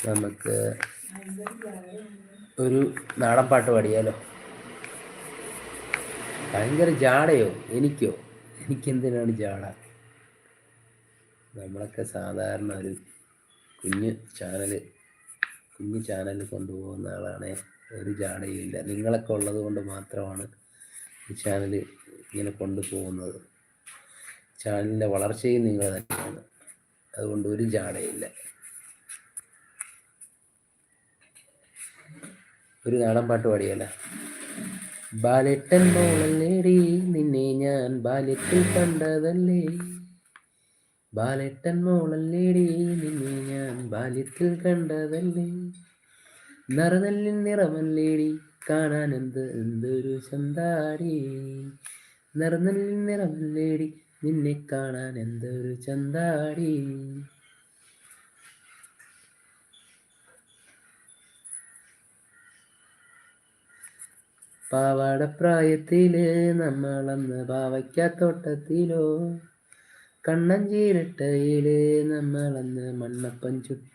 നമുക്ക് ഒരു നാടൻ പാട്ട് പാടിയാലോ? ഭയങ്കര ജാടയോ? എനിക്കെന്തിനാണ് ജാട? നമ്മളൊക്കെ സാധാരണ ഒരു കുഞ്ഞു ചാനൽ കൊണ്ടുപോകുന്ന ആളാണ്. ഒരു ജാടയും ഇല്ല. നിങ്ങളൊക്കെ ഉള്ളത് കൊണ്ട് മാത്രമാണ് ഈ ചാനൽ ഇങ്ങനെ കൊണ്ടുപോകുന്നത്. ചാനലിൻ്റെ വളർച്ചയും നിങ്ങൾ തന്നെയാണ്. അതുകൊണ്ട് ഒരു ജാടയില്ല. ഒരു നാടൻ പാട്ട് പാടിയല്ല. ബാലേട്ടൻ മോളല്ലേടി നിന്നെ ഞാൻ ബാല്യത്തിൽ കണ്ടതല്ലേ. ബാലേട്ടൻ മോളല്ലേടി നിന്നെ ഞാൻ ബാല്യത്തിൽ കണ്ടതല്ലേ. നറുനെല്ലിൻ നിറമല്ലേടി കാണാൻ എന്തൊരു ചന്താടി. നറുനെല്ലിൻ നിറമല്ലേടി നിന്നെ കാണാൻ എന്തൊരു ചന്താടി. പാവാടപ്രായത്തില് നമ്മളന്ന് പാവയ്ക്കാത്തോട്ടത്തിലോ, കണ്ണഞ്ചീരട്ടയില് നമ്മളന്ന് മണ്ണപ്പം ചുട്ട